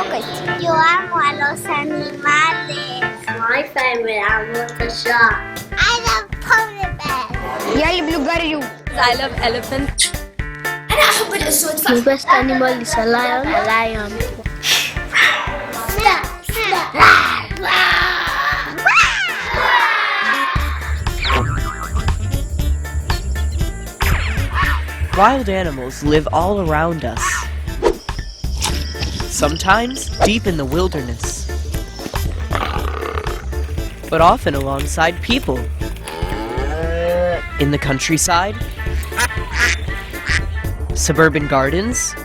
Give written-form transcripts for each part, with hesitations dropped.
yogurt. Yo amo a los animales. My favorite animal is the shark. I love polar bears. يا اللي بلوغاريو. I love elephants. أنا أحب الأسود. The best animal is a lion. A lion. Wild animals live all around us. Sometimes deep in the wilderness, but often alongside people. In the countryside, suburban gardens,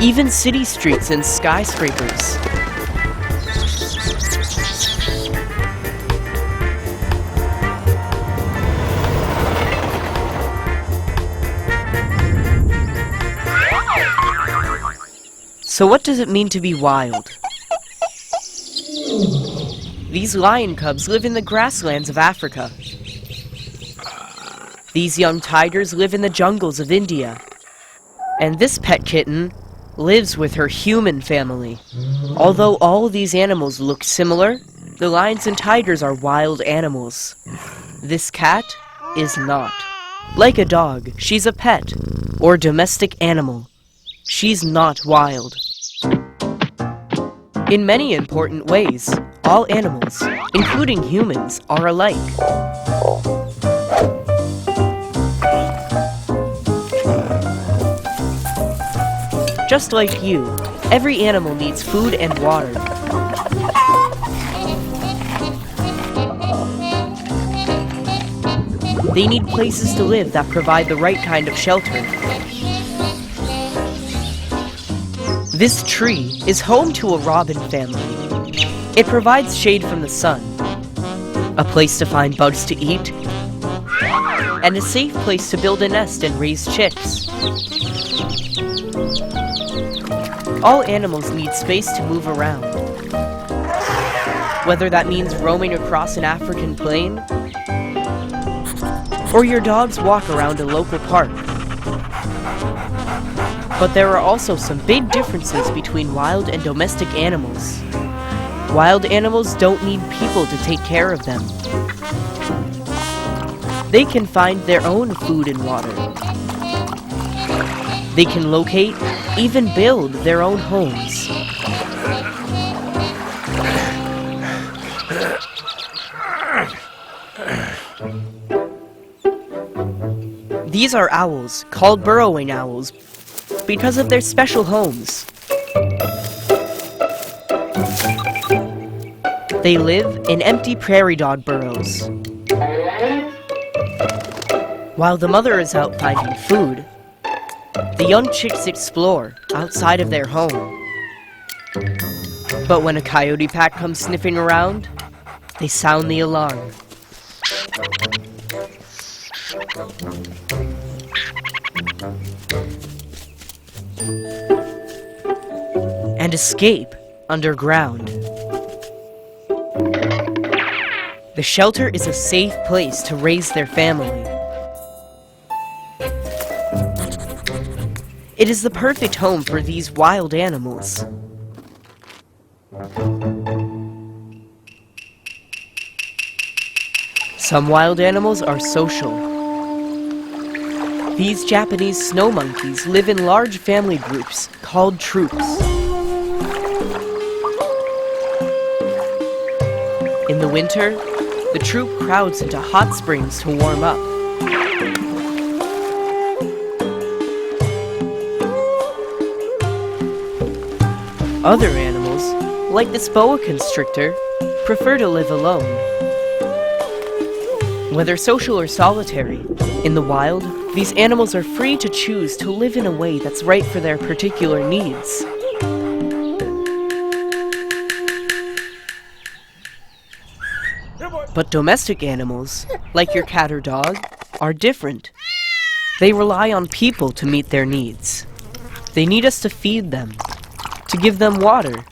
even city streets and skyscrapers. So what does it mean to be wild? These lion cubs live in the grasslands of Africa. These young tigers live in the jungles of India. And this pet kitten lives with her human family. Although all these animals look similar, the lions and tigers are wild animals. This cat is not. Like a dog, she's a pet, or domestic animal. She's not wild. In many important ways, all animals, including humans, are alike. Just like you, every animal needs food and water. They need places to live that provide the right kind of shelter. This tree is home to a robin family. It provides shade from the sun, a place to find bugs to eat, and a safe place to build a nest and raise chicks. All animals need space to move around. Whether that means roaming across an African plain, or your dogs walk around a local park. But there are also some big differences between wild and domestic animals. Wild animals don't need people to take care of them. They can find their own food and water. They can locate, even build their own homes. These are owls, called burrowing owls, because of their special homes. They live in empty prairie dog burrows. While the mother is out finding food, the young chicks explore outside of their home. But when a coyote pack comes sniffing around, they sound the alarm. And escape underground. The shelter is a safe place to raise their family. It is the perfect home for these wild animals. Some wild animals are social. These Japanese snow monkeys live in large family groups called troops. In the winter, the troop crowds into hot springs to warm up. Other animals, like this boa constrictor, prefer to live alone. Whether social or solitary, in the wild, these animals are free to choose to live in a way that's right for their particular needs. But domestic animals, like your cat or dog, are different. They rely on people to meet their needs. They need us to feed them, to give them water,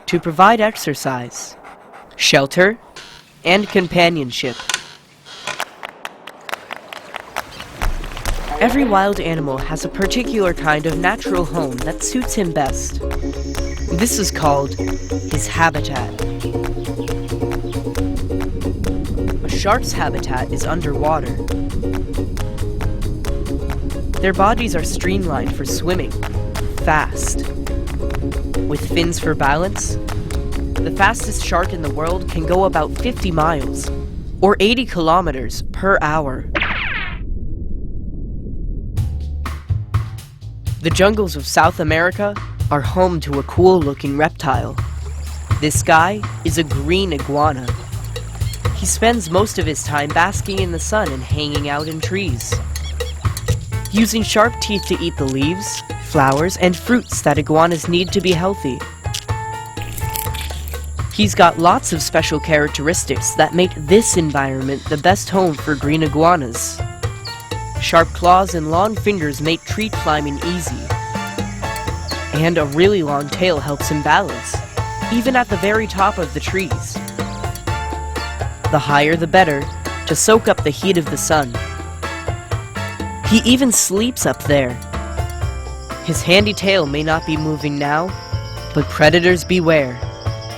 to provide exercise, shelter, and companionship. Every wild animal has a particular kind of natural home that suits him best. This is called his habitat. A shark's habitat is underwater. Their bodies are streamlined for swimming, fast. With fins for balance, the fastest shark in the world can go about 50 miles, or 80 kilometers per hour. The jungles of South America are home to a cool-looking reptile. This guy is a green iguana. He spends most of his time basking in the sun and hanging out in trees, using sharp teeth to eat the leaves, flowers, and fruits that iguanas need to be healthy. He's got lots of special characteristics that make this environment the best home for green iguanas. Sharp claws and long fingers make tree climbing easy. And a really long tail helps him balance, even at the very top of the trees. The higher the better, to soak up the heat of the sun. He even sleeps up there. His handy tail may not be moving now, but predators beware.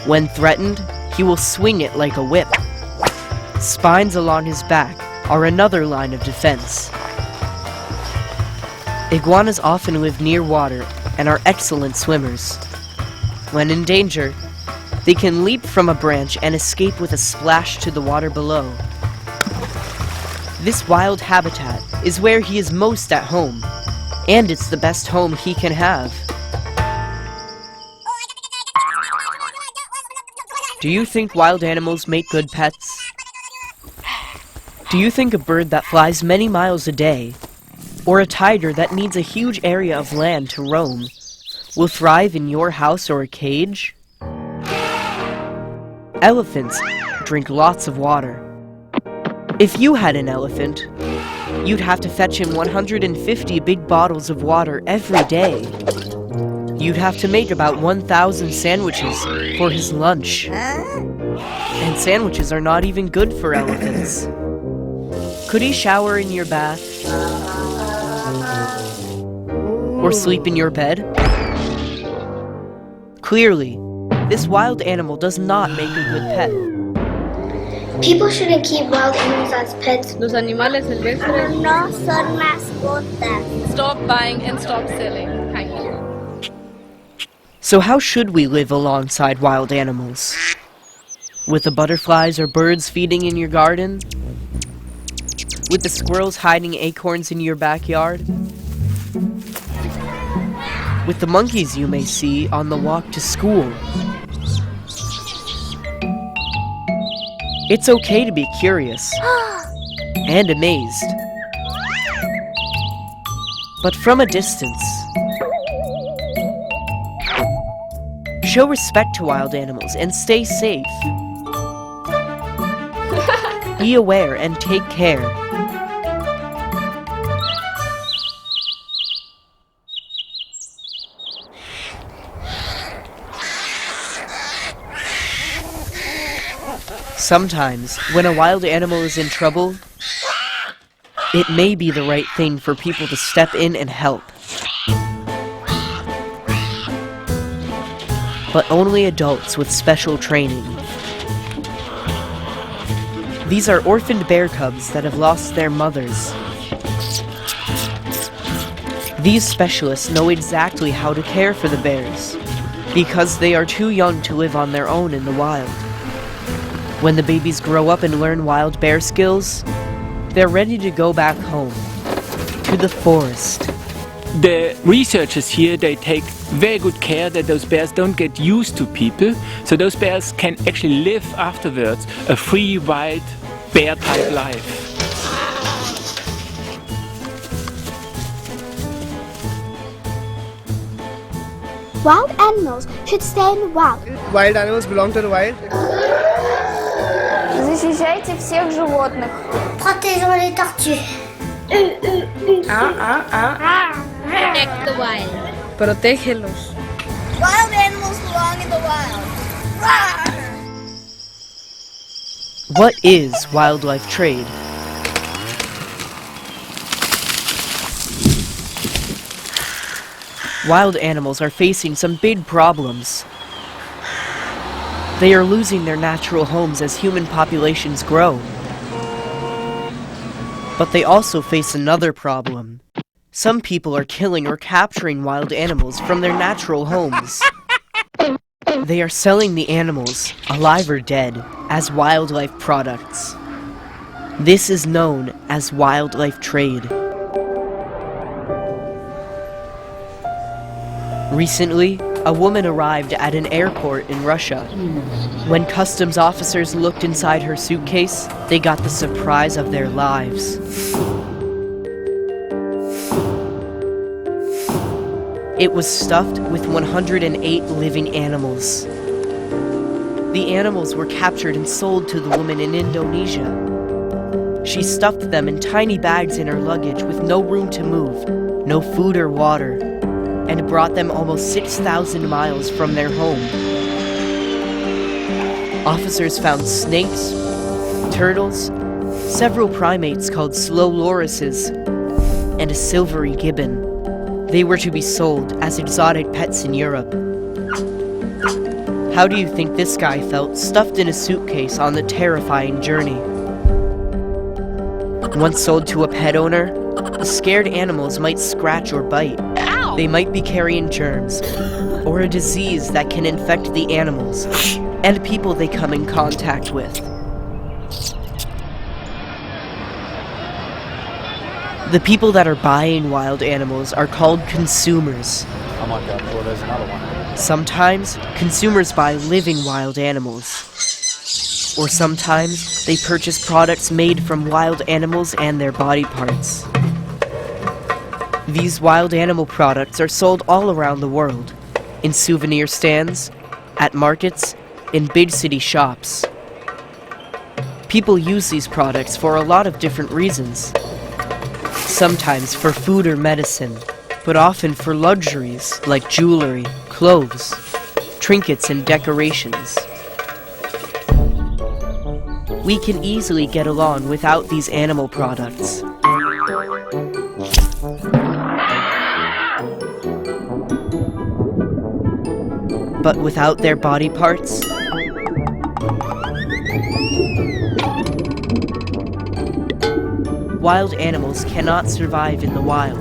When threatened, he will swing it like a whip. Spines along his back are another line of defense. Iguanas often live near water and are excellent swimmers. When in danger, they can leap from a branch and escape with a splash to the water below. This wild habitat is where he is most at home, and it's the best home he can have. Do you think wild animals make good pets? Do you think a bird that flies many miles a day, or a tiger that needs a huge area of land to roam, will thrive in your house or a cage? Elephants drink lots of water. If you had an elephant, you'd have to fetch him 150 big bottles of water every day. You'd have to make about 1,000 sandwiches for his lunch. And sandwiches are not even good for elephants. Could he shower in your bath? Or sleep in your bed? Clearly, this wild animal does not make a good pet. People shouldn't keep wild animals as pets. Los animales silvestres. No son mascotas. Stop buying and stop selling. Thank you. So how should we live alongside wild animals? With the butterflies or birds feeding in your garden? With the squirrels hiding acorns in your backyard? With the monkeys you may see on the walk to school? It's okay to be curious and amazed, but from a distance. Show respect to wild animals and stay safe. Be aware and take care. Sometimes, when a wild animal is in trouble, it may be the right thing for people to step in and help. But only adults with special training. These are orphaned bear cubs that have lost their mothers. These specialists know exactly how to care for the bears, because they are too young to live on their own in the wild. When the babies grow up and learn wild bear skills, they're ready to go back home, to the forest. The researchers here, they take very good care that those bears don't get used to people, so those bears can actually live afterwards a free, wild, bear-type life. Wild animals should stay in the wild. Wild animals belong to the wild. Защищайте всех животных. Protégeons les tortues. Protect the wild. Protégelos. Wild animals belong in the wild. What is wildlife trade? Wild animals are facing some big problems. They are losing their natural homes as human populations grow. But they also face another problem. Some people are killing or capturing wild animals from their natural homes. They are selling the animals, alive or dead, as wildlife products. This is known as wildlife trade. Recently, a woman arrived at an airport in Russia. When customs officers looked inside her suitcase, they got the surprise of their lives. It was stuffed with 108 living animals. The animals were captured and sold to the woman in Indonesia. She stuffed them in tiny bags in her luggage with no room to move, no food or water, and brought them almost 6,000 miles from their home. Officers found snakes, turtles, several primates called slow lorises, and a silvery gibbon. They were to be sold as exotic pets in Europe. How do you think this guy felt stuffed in a suitcase on the terrifying journey? Once sold to a pet owner, the scared animals might scratch or bite. They might be carrying germs, or a disease that can infect the animals and people they come in contact with. The people that are buying wild animals are called consumers. Oh my god, oh, there's another one. Sometimes, consumers buy living wild animals. Or sometimes, they purchase products made from wild animals and their body parts. These wild animal products are sold all around the world, in souvenir stands, at markets, in big city shops. People use these products for a lot of different reasons. Sometimes for food or medicine, but often for luxuries like jewelry, clothes, trinkets, and decorations. We can easily get along without these animal products. But without their body parts, wild animals cannot survive in the wild.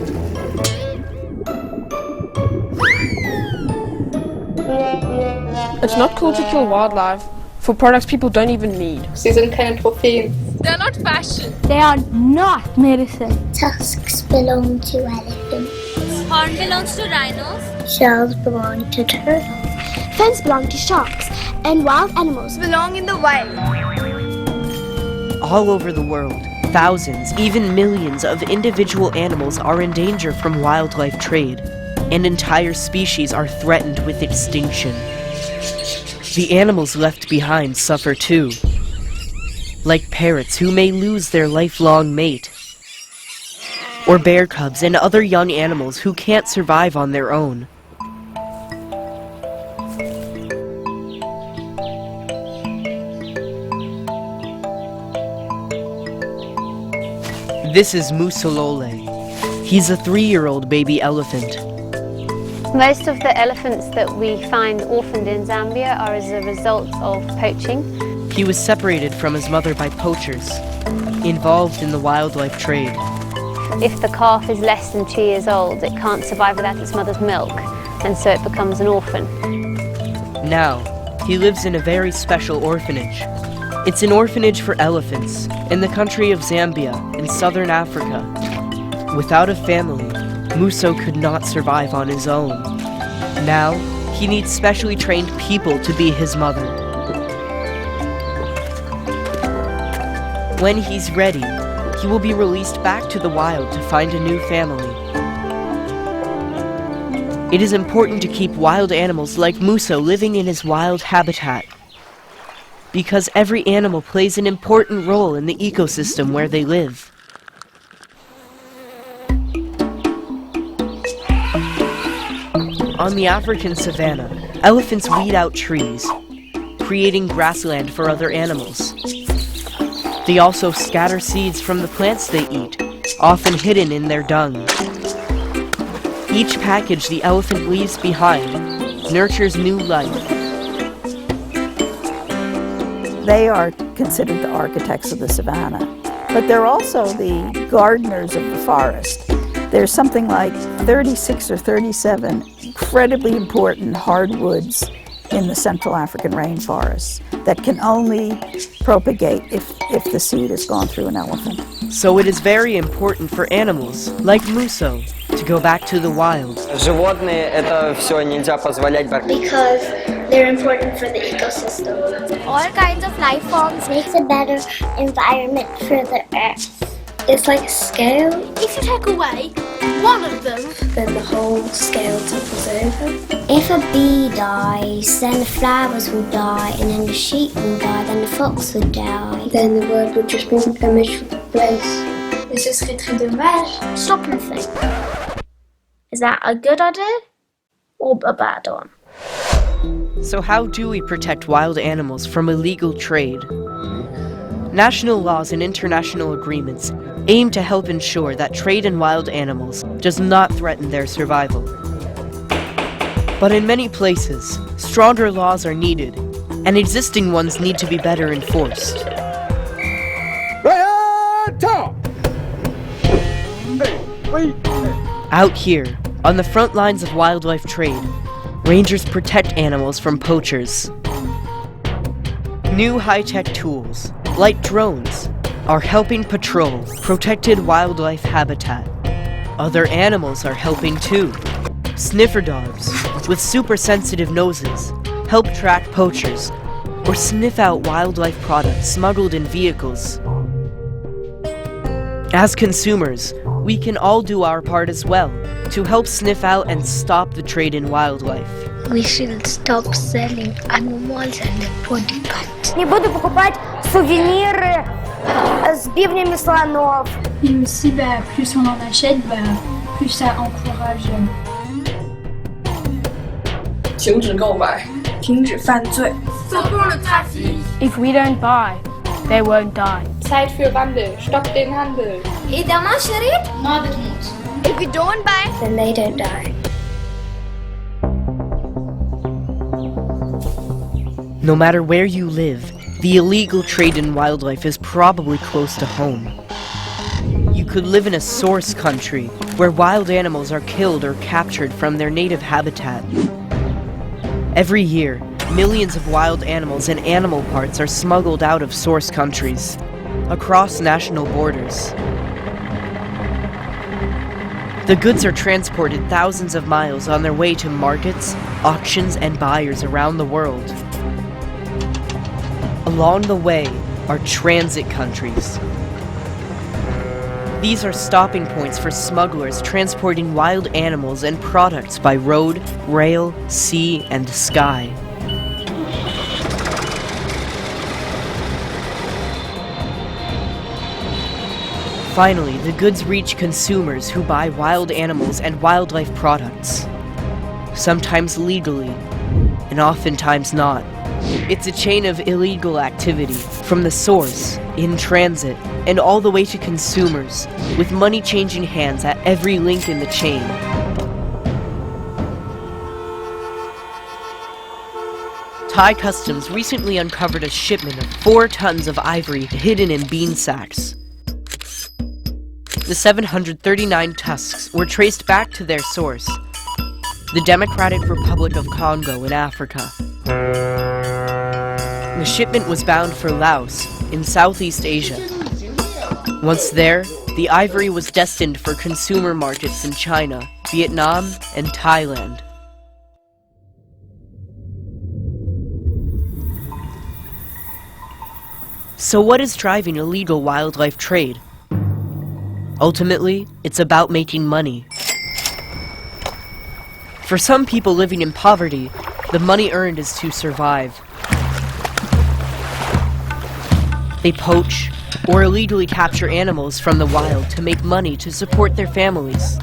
It's not cool to kill wildlife for products people don't even need. Sie sind keine Trophäen. They're not fashion. They are not medicine. Tusks belong to elephants. Horn belongs to rhinos. Shells belong to turtles. Fins belong to sharks. And wild animals belong in the wild. All over the world, thousands, even millions of individual animals are in danger from wildlife trade, and entire species are threatened with extinction. The animals left behind suffer too, like parrots who may lose their lifelong mate, or bear cubs and other young animals who can't survive on their own. This is Musolole. He's a 3-year-old baby elephant. Most of the elephants that we find orphaned in Zambia are as a result of poaching. He was separated from his mother by poachers, involved in the wildlife trade. If the calf is less than 2 years old, it can't survive without its mother's milk, and so it becomes an orphan. Now, he lives in a very special orphanage. It's an orphanage for elephants in the country of Zambia in southern Africa. Without a family, Muso could not survive on his own. Now, he needs specially trained people to be his mother. When he's ready, he will be released back to the wild to find a new family. It is important to keep wild animals like Muso living in his wild habitat, because every animal plays an important role in the ecosystem where they live. On the African savanna, elephants weed out trees, creating grassland for other animals. They also scatter seeds from the plants they eat, often hidden in their dung. Each package the elephant leaves behind nurtures new life. They are considered the architects of the savanna, but they're also the gardeners of the forest. There's something like 36 or 37 incredibly important hardwoods in the Central African rainforests that can only propagate if the seed has gone through an elephant. So it is very important for animals, like Muso, to go back to the wild. Животные это все нельзя позволять. Because they're important for the ecosystem. All kinds of life forms makes a better environment for the earth. It's like a scale. If you take away one of them, then the whole scale topples over. If a bee dies, then the flowers will die, and then the sheep will die, then the fox will die. Then the world would just be a miserable place. Et ce serait très dommage. Stop and think. Is that a good idea or a bad one? So how do we protect wild animals from illegal trade? National laws and international agreements aim to help ensure that trade in wild animals does not threaten their survival. But in many places, stronger laws are needed, and existing ones need to be better enforced. Out here, on the front lines of wildlife trade, rangers protect animals from poachers. New high-tech tools, like drones, are helping patrol protected wildlife habitat. Other animals are helping too. Sniffer dogs, with super sensitive noses, help track poachers or sniff out wildlife products smuggled in vehicles. As consumers, we can all do our part as well to help sniff out and stop the trade in wildlife. We should stop selling animals and body parts. Не буду покупать сувениры с бивнями слонов. Et aussi, plus on en achète, plus ça encourage. 停止购买，停止犯罪。If we don't buy, they won't die. Zeit für Wandel, stopp den Handel. إذا ما شريت ما بتموت. If we don't buy, then they don't die. No matter where you live, the illegal trade in wildlife is probably close to home. You could live in a source country where wild animals are killed or captured from their native habitat. Every year, millions of wild animals and animal parts are smuggled out of source countries, across national borders. The goods are transported thousands of miles on their way to markets, auctions, and buyers around the world. Along the way are transit countries. These are stopping points for smugglers transporting wild animals and products by road, rail, sea, and sky. Finally, the goods reach consumers who buy wild animals and wildlife products. Sometimes legally, and oftentimes not. It's a chain of illegal activity, from the source, in transit, and all the way to consumers, with money changing hands at every link in the chain. Thai Customs recently uncovered a shipment of 4 tons of ivory hidden in bean sacks. The 739 tusks were traced back to their source, the Democratic Republic of Congo in Africa. The shipment was bound for Laos, in Southeast Asia. Once there, the ivory was destined for consumer markets in China, Vietnam, and Thailand. So what is driving illegal wildlife trade? Ultimately, it's about making money. For some people living in poverty, the money earned is to survive. They poach or illegally capture animals from the wild to make money to support their families.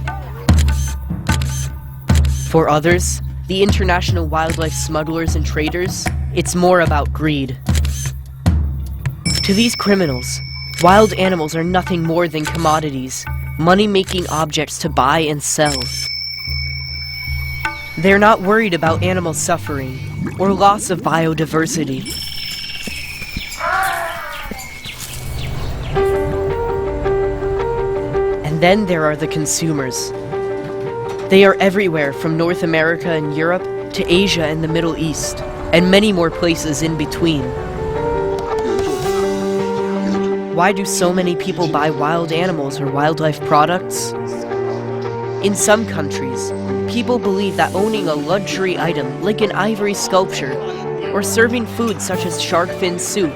For others, the international wildlife smugglers and traders, it's more about greed. To these criminals, wild animals are nothing more than commodities, money-making objects to buy and sell. They're not worried about animal suffering or loss of biodiversity. And then there are the consumers. They are everywhere from North America and Europe to Asia and the Middle East, and many more places in between. Why do so many people buy wild animals or wildlife products? In some countries, people believe that owning a luxury item like an ivory sculpture or serving food such as shark fin soup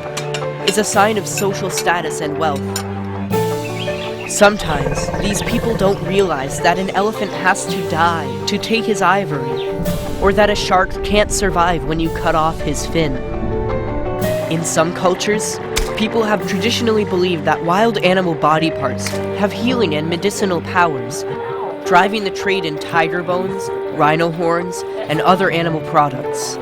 is a sign of social status and wealth. Sometimes, these people don't realize that an elephant has to die to take his ivory, or that a shark can't survive when you cut off his fin. In some cultures, people have traditionally believed that wild animal body parts have healing and medicinal powers, driving the trade in tiger bones, rhino horns, and other animal products.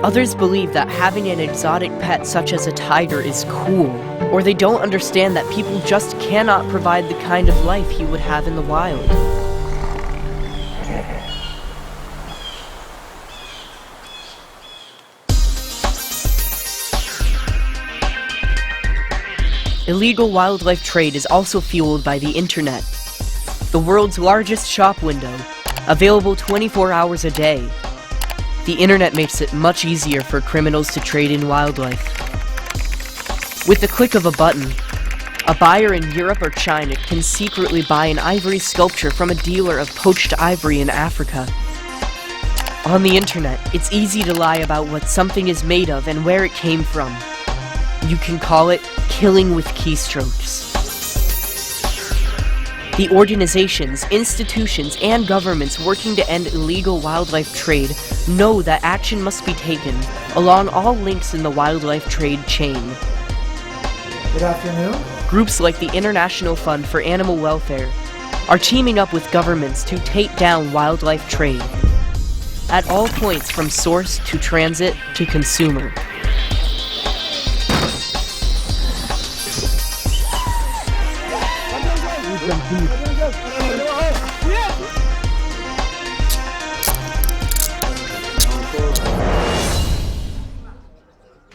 Others believe that having an exotic pet such as a tiger is cool, or they don't understand that people just cannot provide the kind of life you would have in the wild. Illegal wildlife trade is also fueled by the internet, the world's largest shop window, available 24 hours a day. The internet makes it much easier for criminals to trade in wildlife. With the click of a button, a buyer in Europe or China can secretly buy an ivory sculpture from a dealer of poached ivory in Africa. On the internet, it's easy to lie about what something is made of and where it came from. You can call it killing with keystrokes. The organizations, institutions, and governments working to end illegal wildlife trade know that action must be taken along all links in the wildlife trade chain. Good afternoon. Groups like the International Fund for Animal Welfare are teaming up with governments to take down wildlife trade at all points from source to transit to consumer.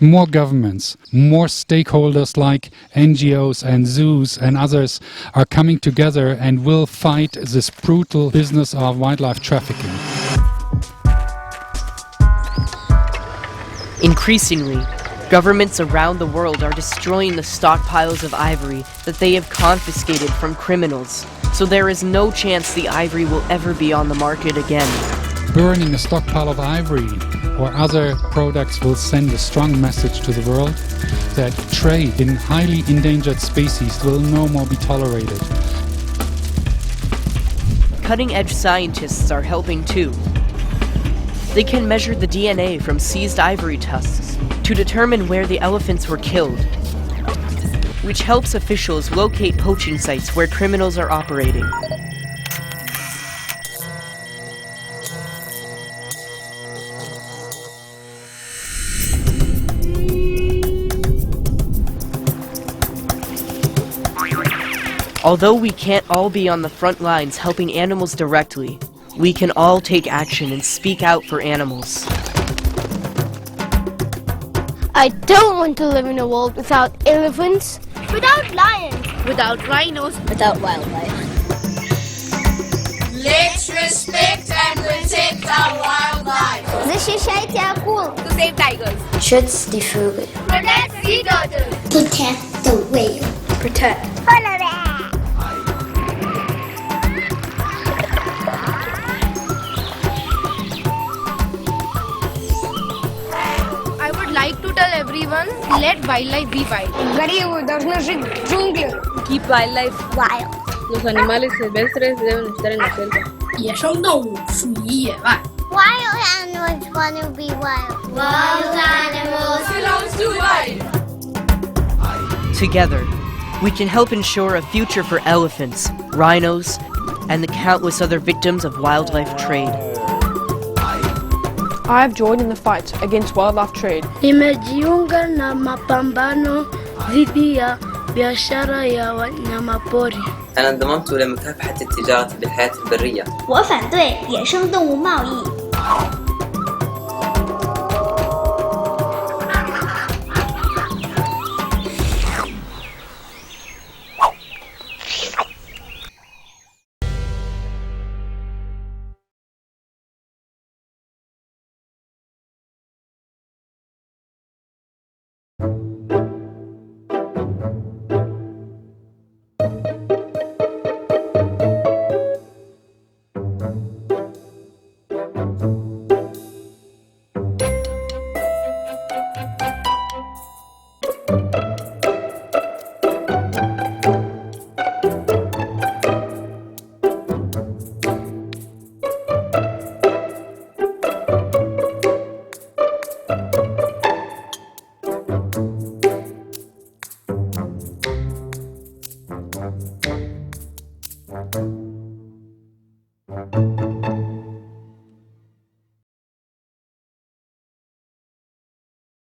More governments, more stakeholders like NGOs and zoos and others are coming together and will fight this brutal business of wildlife trafficking. Increasingly, governments around the world are destroying the stockpiles of ivory that they have confiscated from criminals, so there is no chance the ivory will ever be on the market again. Burning a stockpile of ivory or other products will send a strong message to the world that trade in highly endangered species will no more be tolerated. Cutting-edge scientists are helping too. They can measure the DNA from seized ivory tusks to determine where the elephants were killed, which helps officials locate poaching sites where criminals are operating. Although we can't all be on the front lines helping animals directly, we can all take action and speak out for animals. I don't want to live in a world without elephants, Without lions. without rhinos, without wildlife. Let's respect and protect our wildlife. Защищайте акул. To save tigers. Schützt die Vögel. Protect sea turtles. Protect the whale. Protect. I would like to tell everyone, let wildlife be wild. Keep wildlife Wild. Los animales silvestres deben estar en la selva. Wild animals want to be wild. Wild animals belongs to wild. Together, we can help ensure a future for elephants, rhinos, and the countless other victims of wildlife trade. I have joined in the fight against wildlife trade. Nimejiunga na mapambano dhidi ya biashara ya wanyamapori. أنا انضممت لمكافحة التجارة بالحياة البرية. 我反对野生动物贸易。